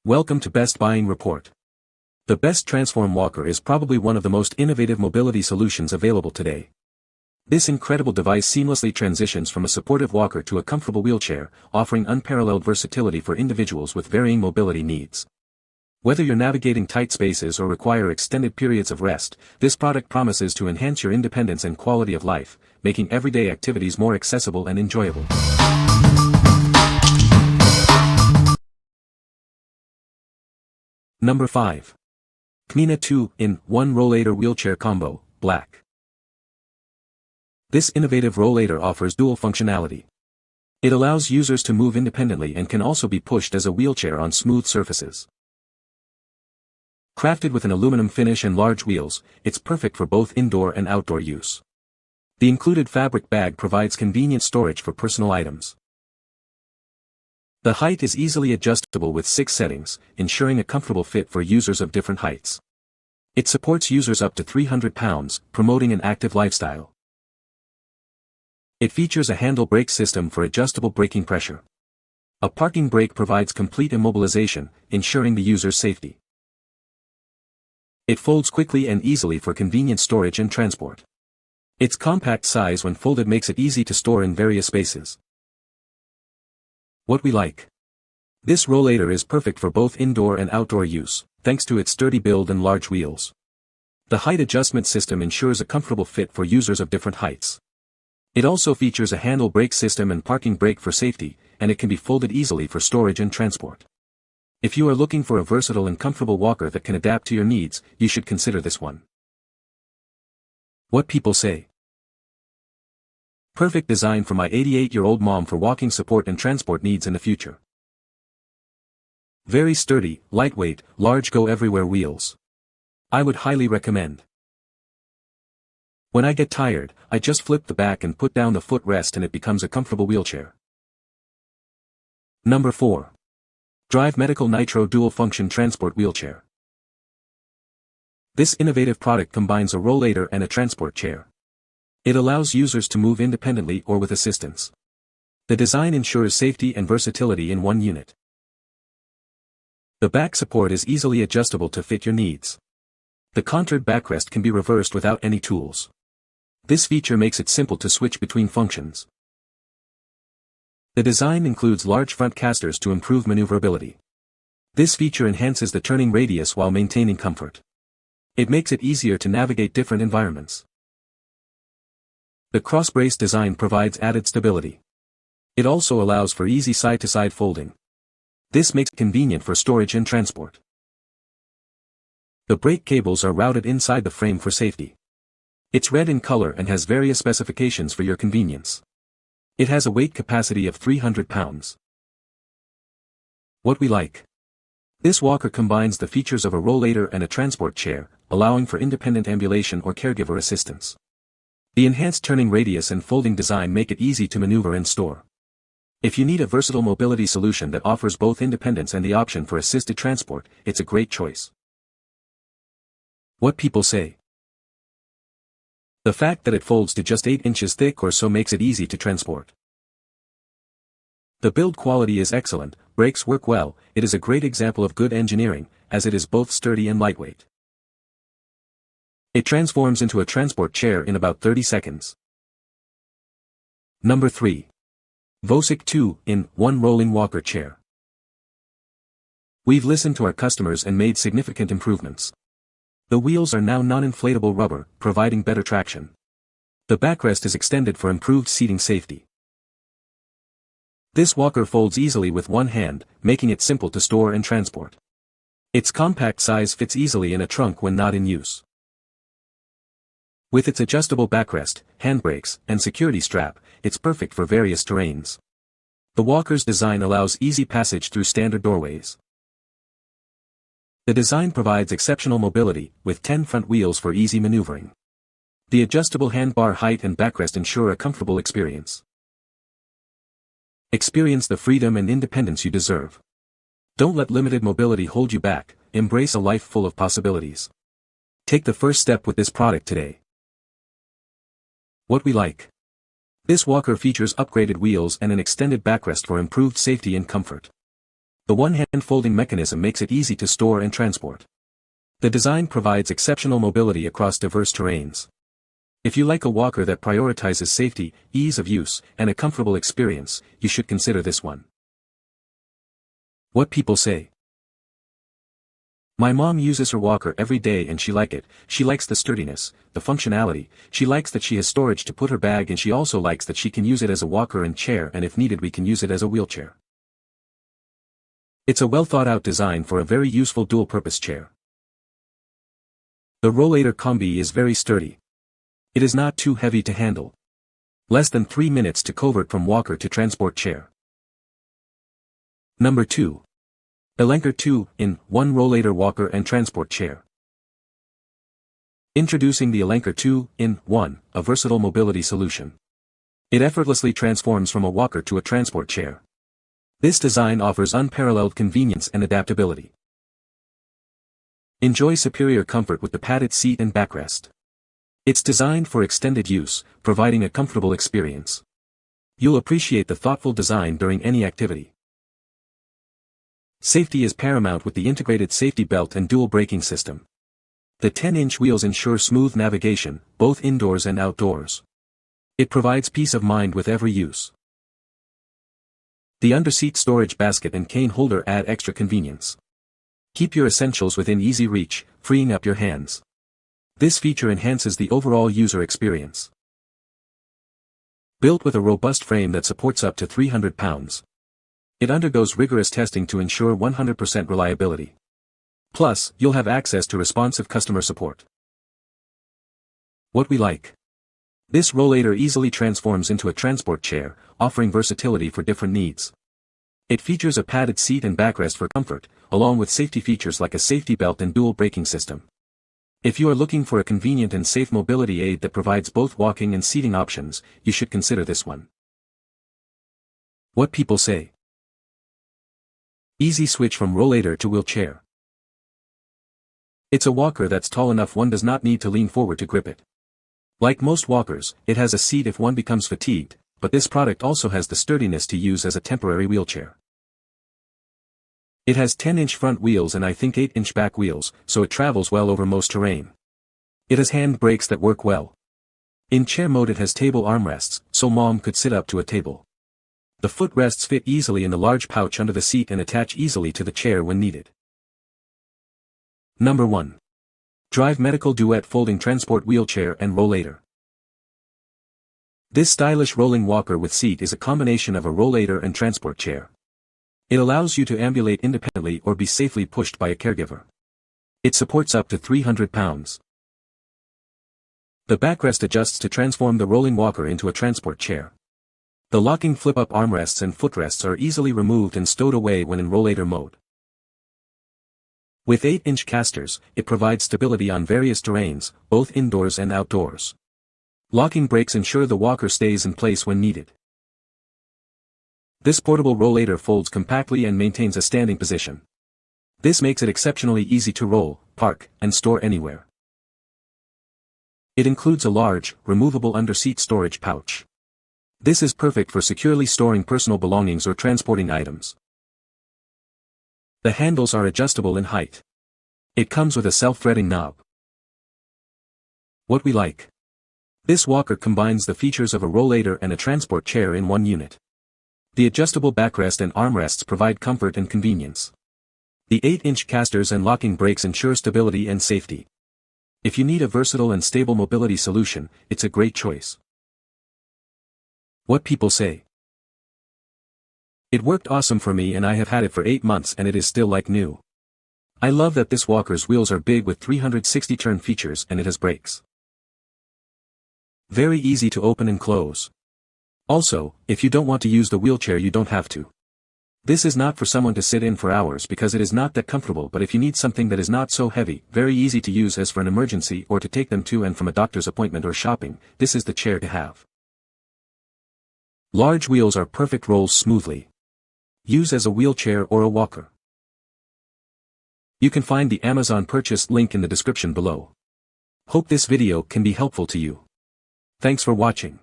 Welcome to Best Buying Report. The Best Transform Walker is probably one of the most innovative mobility solutions available today. This incredible device seamlessly transitions from a supportive walker to a comfortable wheelchair, offering unparalleled versatility for individuals with varying mobility needs. Whether you're navigating tight spaces or require extended periods of rest, this product promises to enhance your independence and quality of life, making everyday activities more accessible and enjoyable. Number 5. KMINA 2-in-1 Rollator Wheelchair Combo, Black. This innovative rollator offers dual functionality. It allows users to move independently and can also be pushed as a wheelchair on smooth surfaces. Crafted with an aluminum finish and large wheels, it's perfect for both indoor and outdoor use. The included fabric bag provides convenient storage for personal items. The height is easily adjustable with 6 settings, ensuring a comfortable fit for users of different heights. It supports users up to 300 pounds, promoting an active lifestyle. It features a handle brake system for adjustable braking pressure. A parking brake provides complete immobilization, ensuring the user's safety. It folds quickly and easily for convenient storage and transport. Its compact size when folded makes it easy to store in various spaces. What we like. This rollator is perfect for both indoor and outdoor use, thanks to its sturdy build and large wheels. The height adjustment system ensures a comfortable fit for users of different heights. It also features a handle brake system and parking brake for safety, and it can be folded easily for storage and transport. If you are looking for a versatile and comfortable walker that can adapt to your needs, you should consider this one. What people say. Perfect design for my 88-year-old mom for walking support and transport needs in the future. Very sturdy, lightweight, large go-everywhere wheels. I would highly recommend. When I get tired, I just flip the back and put down the footrest and it becomes a comfortable wheelchair. Number 4. Drive Medical Nitro Dual Function Transport Wheelchair. This innovative product combines a rollator and a transport chair. It allows users to move independently or with assistance. The design ensures safety and versatility in one unit. The back support is easily adjustable to fit your needs. The contoured backrest can be reversed without any tools. This feature makes it simple to switch between functions. The design includes large front casters to improve maneuverability. This feature enhances the turning radius while maintaining comfort. It makes it easier to navigate different environments. The cross-brace design provides added stability. It also allows for easy side-to-side folding. This makes it convenient for storage and transport. The brake cables are routed inside the frame for safety. It's red in color and has various specifications for your convenience. It has a weight capacity of 300 pounds. What we like. This walker combines the features of a rollator and a transport chair, allowing for independent ambulation or caregiver assistance. The enhanced turning radius and folding design make it easy to maneuver and store. If you need a versatile mobility solution that offers both independence and the option for assisted transport, it's a great choice. What people say. The fact that it folds to just 8 inches thick or so makes it easy to transport. The build quality is excellent, brakes work well, it is a great example of good engineering, as it is both sturdy and lightweight. It transforms into a transport chair in about 30 seconds. Number 3. VOCIC 2-in-1 Rolling Walker Chair. We've listened to our customers and made significant improvements. The wheels are now non-inflatable rubber, providing better traction. The backrest is extended for improved seating safety. This walker folds easily with one hand, making it simple to store and transport. Its compact size fits easily in a trunk when not in use. With its adjustable backrest, handbrakes, and security strap, it's perfect for various terrains. The walker's design allows easy passage through standard doorways. The design provides exceptional mobility, with 10 front wheels for easy maneuvering. The adjustable handbar height and backrest ensure a comfortable experience. Experience the freedom and independence you deserve. Don't let limited mobility hold you back, embrace a life full of possibilities. Take the first step with this product today. What we like. This walker features upgraded wheels and an extended backrest for improved safety and comfort. The one-hand folding mechanism makes it easy to store and transport. The design provides exceptional mobility across diverse terrains. If you like a walker that prioritizes safety, ease of use, and a comfortable experience, you should consider this one. What people say. My mom uses her walker every day and she likes it. She likes the sturdiness, the functionality, she likes that she has storage to put her bag, and she also likes that she can use it as a walker and chair, and if needed we can use it as a wheelchair. It's a well thought out design for a very useful dual-purpose chair. The Rollator Combi is very sturdy. It is not too heavy to handle. Less than 3 minutes to convert from walker to transport chair. Number 2. Elenker 2-in-1 Rollator Walker and Transport Chair. Introducing the Elenker 2-in-1, a versatile mobility solution. It effortlessly transforms from a walker to a transport chair. This design offers unparalleled convenience and adaptability. Enjoy superior comfort with the padded seat and backrest. It's designed for extended use, providing a comfortable experience. You'll appreciate the thoughtful design during any activity. Safety is paramount with the integrated safety belt and dual braking system. The 10-inch wheels ensure smooth navigation, both indoors and outdoors. It provides peace of mind with every use. The underseat storage basket and cane holder add extra convenience. Keep your essentials within easy reach, freeing up your hands. This feature enhances the overall user experience. Built with a robust frame that supports up to 300 pounds. It undergoes rigorous testing to ensure 100% reliability. Plus, you'll have access to responsive customer support. What we like. This Rollator easily transforms into a transport chair, offering versatility for different needs. It features a padded seat and backrest for comfort, along with safety features like a safety belt and dual braking system. If you are looking for a convenient and safe mobility aid that provides both walking and seating options, you should consider this one. What people say. Easy switch from Rollator to wheelchair. It's a walker that's tall enough one does not need to lean forward to grip it. Like most walkers, it has a seat if one becomes fatigued, but this product also has the sturdiness to use as a temporary wheelchair. It has 10-inch front wheels and I think 8-inch back wheels, so it travels well over most terrain. It has hand brakes that work well. In chair mode it has table armrests, so mom could sit up to a table. The footrests fit easily in the large pouch under the seat and attach easily to the chair when needed. Number 1. Drive Medical Duet Folding Transport Wheelchair and Rollator. This stylish rolling walker with seat is a combination of a rollator and transport chair. It allows you to ambulate independently or be safely pushed by a caregiver. It supports up to 300 pounds. The backrest adjusts to transform the rolling walker into a transport chair. The locking flip-up armrests and footrests are easily removed and stowed away when in rollator mode. With 8-inch casters, it provides stability on various terrains, both indoors and outdoors. Locking brakes ensure the walker stays in place when needed. This portable rollator folds compactly and maintains a standing position. This makes it exceptionally easy to roll, park, and store anywhere. It includes a large, removable under-seat storage pouch. This is perfect for securely storing personal belongings or transporting items. The handles are adjustable in height. It comes with a self-threading knob. What we like. This walker combines the features of a rollator and a transport chair in one unit. The adjustable backrest and armrests provide comfort and convenience. The 8-inch casters and locking brakes ensure stability and safety. If you need a versatile and stable mobility solution, it's a great choice. What people say. It worked awesome for me and I have had it for 8 months and it is still like new. I love that this walker's wheels are big with 360 turn features and it has brakes. Very easy to open and close. Also, if you don't want to use the wheelchair you don't have to. This is not for someone to sit in for hours because it is not that comfortable, but if you need something that is not so heavy, very easy to use as for an emergency or to take them to and from a doctor's appointment or shopping, this is the chair to have. Large wheels are perfect rolls smoothly. Use as a wheelchair or a walker. You can find the Amazon purchase link in the description below. Hope this video can be helpful to you. Thanks for watching.